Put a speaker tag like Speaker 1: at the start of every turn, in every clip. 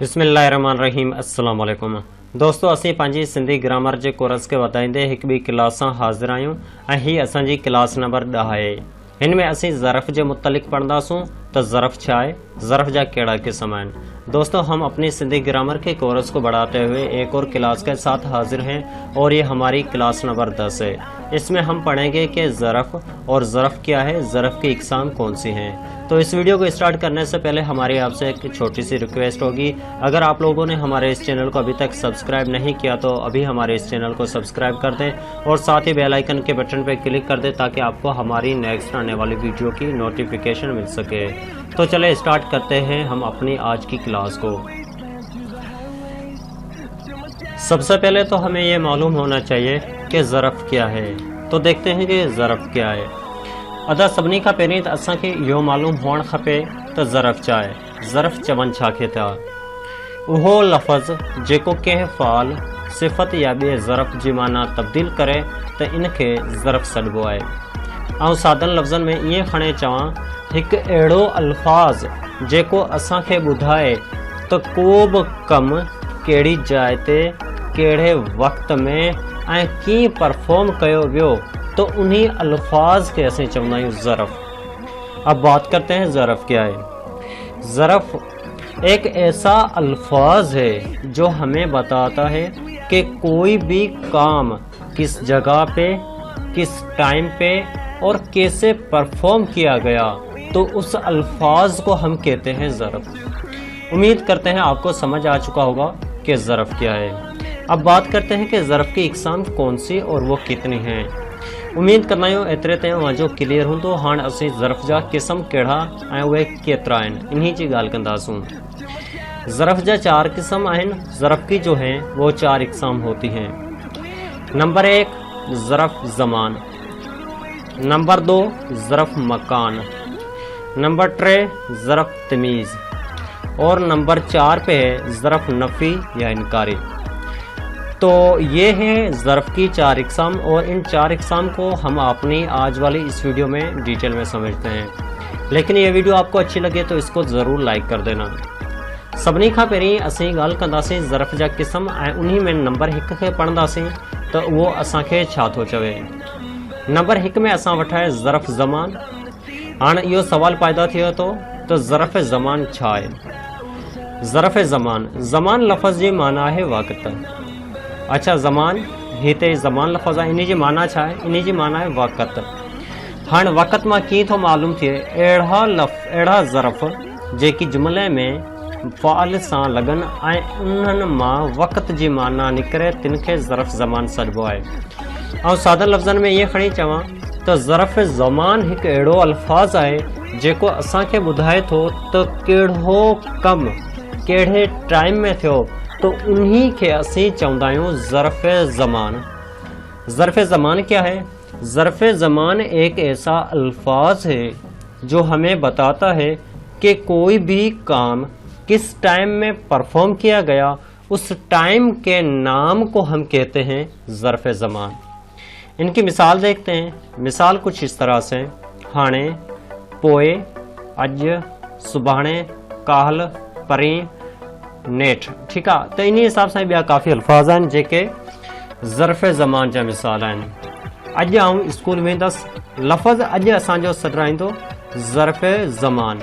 Speaker 1: बिस्मिल्लाहिर्रहमानिर्रहीम अस्सलाम वालेकुम दोस्तों, असीं पंहिंजी सिंधी ग्रामर जे कोर्स खे वधाईंदे हिकु ॿी क्लास सां हाज़िर आहियूं ऐं हीअ असांजी क्लास नंबर 10 आहे। हिन में असीं ज़रफ़ जे मुतलिक़ पढ़ंदासूं तो ज़रफ़ क्या है, ज़रफ़ जा केड़ा किस्म हैं। दोस्तों, हम अपनी सिंधी ग्रामर के कोर्स को बढ़ाते हुए एक और क्लास के साथ हाजिर हैं और ये हमारी क्लास नंबर 10 है। इसमें हम पढ़ेंगे कि ज़रफ़ और ज़रफ़ क्या है, ज़रफ़ की इक़साम कौन सी हैं। तो इस वीडियो को स्टार्ट करने से पहले हमारी आपसे एक छोटी सी रिक्वेस्ट होगी, अगर आप लोगों ने हमारे इस चैनल को अभी तक सब्सक्राइब नहीं किया तो अभी हमारे इस चैनल को सब्सक्राइब कर दें और साथ ही बेल आइकन के बटन पर क्लिक कर दें ताकि आपको हमारी नेक्स्ट आने वाली वीडियो की नोटिफिकेशन मिल सके। तो चले स्टार्ट करते हैं हम अपनी आज की क्लास को। सबसे पहले तो हमें ये मालूम होना चाहिए कि ज़रफ़ क्या है। तो देखते हैं कि ज़रफ़ क्या है। अदा सभिनी खां पहिरीं त असांखे इहो मालूम हुअणु खपे त ज़रफ़ छा आहे। ज़रफ़ चवनि छा खे था, उहो लफ़्ज़ जेको कंहिं फ़ाल सिफ़त या ॿिए ज़रफ़ जी माना तब्दील करे त इन खे ज़रफ़ सॾिबो आहे। ऐं सादनि लफ़्ज़नि में ईअं खणे चवां, हिकु अहिड़ो अल्फ़ाज़ जेको असांखे ॿुधाए त को बि कमु कहिड़ी जाइ ते कहिड़े वक़्त में ऐं कीअं परफॉर्म कयो वियो तो उन्हीं अल्फाज के असें चवंदा आहियूं ज़रफ़। अब बात करते हैं ज़रफ़ क्या है। ज़रफ़ एक ऐसा अल्फाज है जो हमें बताता है कि कोई भी काम किस जगह पे, किस टाइम पे और कैसे परफॉर्म किया गया तो उस अल्फाज को हम कहते हैं ज़रफ़। उम्मीद करते हैं आपको समझ आ चुका होगा कि ज़रफ़ क्या है। अब बात करते हैं कि ज़रफ़ की इक़साम कौन सी और वो कितनी हैं। उम्मीद कंदा आहियूं एतिरे ताईं तव्हांजो क्लियर हूंदो। हाणे असीं ज़रफ़ जा क़िस्म कहिड़ा ऐं उहे केतिरा आहिनि इन्ही जी ॻाल्हि कंदासूं। ज़रफ़ जा 4 किस्म आहिनि। ज़रफ़ की जो हैं वो 4 इक़साम होती हैं। नंबर 1 ज़रफ़ ज़मान, नंबर 2 ज़रफ़ मकान, नंबर 3 ज़रफ़ तमीज़ और नंबर 4 पे है ज़रफ़ नफ़ी या इनकारी। तो ये हैं ज़रफ़ की 4 इक़साम और इन 4 इक़साम को हम अपनी आज वाली इस वीडियो में डिटेल में समझते हैं। लेकिन ये वीडियो आपको अच्छी लगे तो इसको ज़रूर लाइक कर देना। सभिनी खां पहिरीं असीं ॻाल्हि कंदासीं ज़रफ़ जा क़िस्म ऐं उन्ही में नंबर 1 खे पढ़ंदासीं त उहो असांखे छा थो चवे। नंबर 1 में असां वटि आहे ज़रफ़ ज़मान। हाणे इहो सवाल पैदा थियो थो त ज़रफ़ ज़मान छा आहे। ज़रफ़ ज़मान, ज़मान लफ़्ज़ जी माना आहे वक़्त। अच्छा, ज़मान हिते ज़मान लफ़्ज़ आहे, इन जी माना छा आहे, इन जी माना आहे वक़्त। हाणे वक़्त मां कीअं थो मालूम थिए, अहिड़ा ज़रफ़ जेकी जुमिले में फ़ाल सां लॻनि ऐं उन्हनि मां वक़्त जी माना निकिरे तिन खे ज़रफ़ ज़मान सॾिबो आहे। ऐं सादनि लफ़्ज़नि में ईअं खणी चवां त ज़रफ़ ज़मान हिकु अहिड़ो अल्फ़ाज़ आहे जेको असांखे ॿुधाए थो त कहिड़ो कमु कहिड़े टाइम में थियो तो उन्हीं के असीं चवंदा आहियूं ज़रफ़ ज़मान। ज़रफ़ ज़मान क्या है। ज़रफ़ ज़मान एक ऐसा अल्फाज है जो हमें बताता है कि कोई भी काम किस टाइम में परफॉर्म किया गया, उस टाइम के नाम को हम कहते हैं ज़रफ़ ज़मान। इनकी मिसाल देखते हैं। मिसाल कुछ इस तरह से, हाणे, पोए, अज, सुभाणे, काल, परीं, नेठ। ठीक है। तो इन हिसाब से ॿिया काफ़ी अल्फाज आहिनि जेके ज़रफ़ ज़मान जा मिसाल आहिनि। अॼु आउं स्कूल वेंदसि, लफ़्ज़ अॼु असांजो सॾाईंदो ज़रफ़ ज़मान।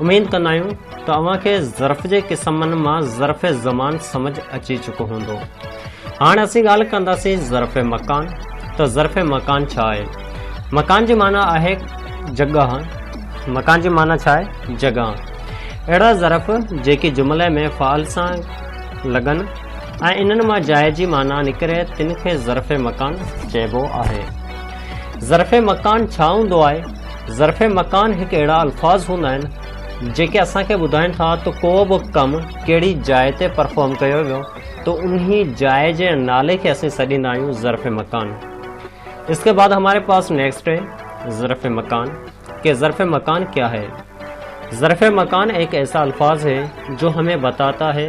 Speaker 1: उम्मीद कंदा आहियूं त तव्हांखे ज़रफ़ जे क़िस्मनि मां ज़रफ़ ज़मान समझ अची चुको हूंदो। हाणे असीं ॻाल्हि कंदासीं ज़रफ़ मकान। त ज़रफ़ मकान छा आहे। मकान जी माना आहे जॻह। मकान जी माना छा आहे, जॻह। अहिड़ा ज़रफ़ जेकी जुमिले में फ़ाल सां लॻनि ऐं इन्हनि मां जाइ जी माना निकिरे तिन खे ज़रफ़ मकान चइबो आहे। ज़रफ़ मकान छा हूंदो आहे। ज़रफ़ मकान हिकु अहिड़ा अल्फाज़ हूंदा आहिनि जेके असांखे ॿुधाइनि था त को बि कमु कहिड़ी जाइ ते परफॉर्म कयो वियो तो उन्हीं जाइ जे नाले खे असीं सॾींदा आहियूं ज़रफ़ मकान। इसके बाद हमारे पास नेक्स्ट है ज़रफ़ मकान। कि ज़रफ़ मकान क्या है। ज़रफ़ मकान एक ऐसा अल्फाज है जो हमें बताता है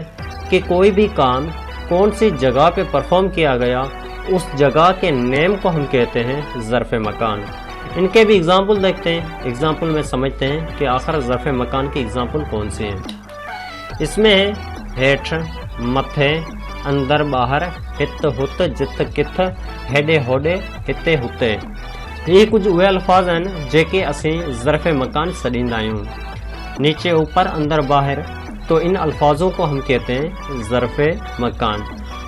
Speaker 1: कि कोई भी काम कौन सी जगह पे परफॉर्म किया गया, उस जगह के नेम को हम कहते हैं ज़रफ़ मकान। इनके भी एग्जाम्पल देखते हैं। एग्जाम्पल में समझते हैं कि आखिर ज़रफ़ मकान की एग्जाम्पल कौन सी है। इसमें हेठ मथे अंदर ॿाहिरि हित हुत जित किथ हेॾे होॾे हिते हुते। ये कुछ उहे अल्फाज आहिनि जेके असीं ज़र्फ़ मकान सॾींदा आहियूं, नीचे ऊपर अंदर बाहर। तो इन अल्फाजों को हम कहते हैं ज़र्फ़ मकान।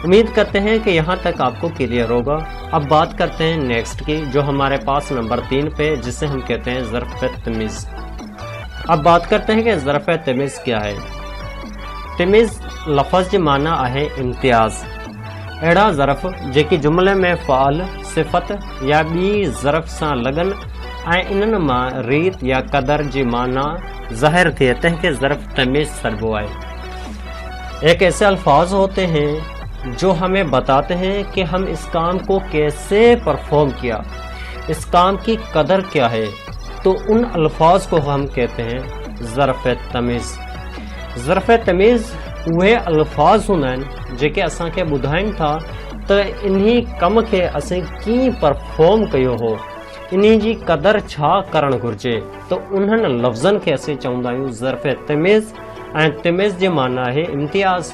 Speaker 1: उम्मीद करते हैं कि यहाँ तक आपको क्लियर होगा। अब बात करते हैं नेक्स्ट की, जो हमारे पास नंबर 3 पे, जिसे हम कहते हैं ज़र्फ़ तमीज़। अब बात करते हैं कि ज़र्फ़ तमीज़ क्या है। तमीज़ लफ़ज़ जो माना आहे इम्तियाज़। अहिड़ा ज़र्फ़ जेकी जुमले में फ़ाल सिफ़त या ॿी ज़र्फ़ सां लॻनि ऐं इन्हनि मां रीत या क़दर जी माना ज़ाहिर थिए, तंहिंखे ज़र्फ़ तमीज़ सॾिबो आहे। एक ऐसे अल्फाज होते हैं जो हमें बताते हैं कि हम इस काम को कैसे परफॉर्म किया, इस काम की कदर क्या है। तो उन अल्फाज को हम कहते हैं ज़र्फ़ तमीज़। ज़र्फ़ तमीज़ उहे अल्फाज हूंदा आहिनि जेके असांखे ॿुधाइनि था त इन्ही कम खे असीं कीअं परफॉर्म कयो हो, इन्ही जी क़दर छा करणु घुरिजे। तो उन्हनि लफ़्ज़नि खे असीं चवंदा आहियूं ज़र्फ़ तमीज़, ऐं तमीज़ जी माना आहे इम्तियाज़।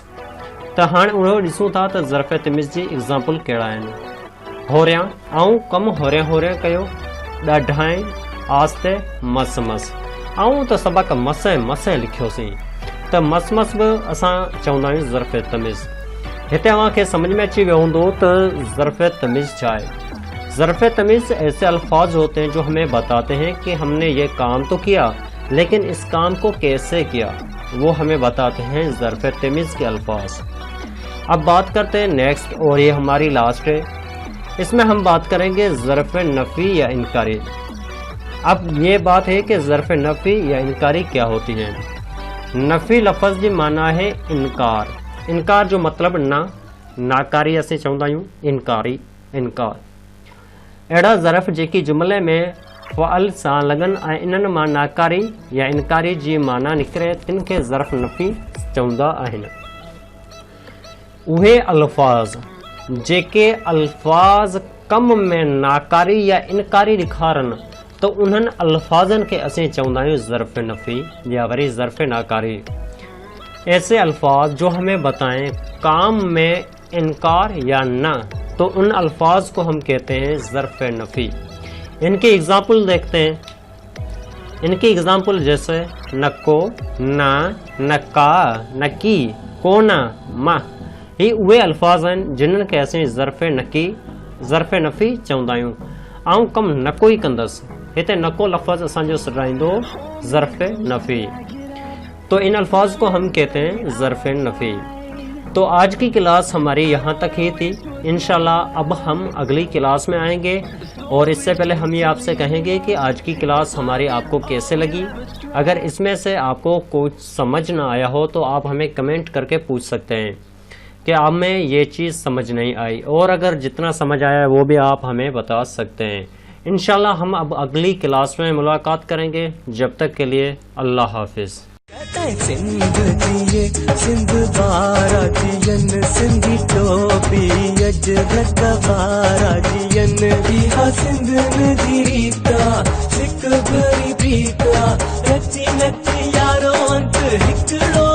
Speaker 1: त हाणे उहो ॾिसूं था त ज़र्फ़ तमीज़ जी एग्ज़ाम्पल कहिड़ा आहिनि। होरियां ऐं कमु होरियां होरियां कयो, ॾाढाई आस्ते मस मस। ऐं त सबक़ मसे मसे लिखियोसीं, त मस मस बि असां चवंदा आहियूं ज़र्फ़ तमीज़। हिते तव्हांखे समझ में अची वियो हूंदो त ज़र्फ़ तमीज़ छा आहे। ज़र्फ़ तमीज़ ऐसे अल्फाज होते हैं जो हमें बताते हैं कि हमने ये काम तो किया, लेकिन इस काम को कैसे किया, वो हमें बताते हैं ज़र्फ़ तमीज़ के अल्फाज। अब बात करते हैं नेक्स्ट, और ये हमारी लास्ट है। इसमें हम बात करेंगे ज़र्फ़ नफ़ी या इनकारी। अब ये बात है कि ज़र्फ़ नफ़ी या इनकारी क्या होती है। नफ़ी लफ़ज़ जी माना है इनकार। इनकार जो मतलब नाकारी असीं चवंदा आहियूं इनकारी, इनकार। अहिड़ा ज़र्फ़ जेकी जुमले में फ़अल सां लॻनि ऐं इन्हनि मां नाकारी या इनकारी जी माना निकिरे, तिन खे ज़र्फ़ नफ़ी चवंदा आहिनि। उहे अल्फाज जेके अल्फाज कम में नाकारी या इनकारी ॾेखारनि, तो उन्हनि अल्फाजनि खे असीं चवंदा आहियूं ज़र्फ़ नफ़ी या वरी ज़र्फ़ नाकारी। ऐसे अल्फाज जो हमें बताएं काम में इनकार या न, तो उन अल्फाज को हम कहते हैं ज़र्फ़ नफ़ी। इनकी एग्ज़ाम्पल देखते हैं। इनकी एग्ज़ाम्पल जैसे नको, ना, नका, नकी, कोना, मां। ही उहे अल्फाज आहिनि जिन्हनि खे असीं ज़र्फ़ नकी, ज़र्फ़ नफ़ी चवंदा आहियूं। ऐं कमु नको ई कंदसि, हिते नको लफ़्ज़ असांजो सॾाईंदो ज़र्फ़ नफ़ी। तो इन अल्फाज को हम कहते हैं ज़र्फ़ नफ़ी। तो आज की क्लास हमारी यहाँ तक ही थी। इंशाल्लाह अब हम अगली क्लास में आएंगे, और इससे पहले हम ये आपसे कहेंगे कि आज की क्लास हमारी आपको कैसे लगी। अगर इसमें से आपको कुछ समझ ना आया हो तो आप हमें कमेंट करके पूछ सकते हैं कि आप में ये चीज़ समझ नहीं आई, और अगर जितना समझ आया है वो भी आप हमें बता सकते हैं। इंशाल्लाह हम अब अगली क्लास में मुलाकात करेंगे। जब तक के लिए अल्लाह हाफिज़। सिंध बारा जियन सिंधी टोपी अज घटवारा जियन इहा सिंध नदी रीता सिक भरी प्रीता नची नची यारो अंत हिकड़ो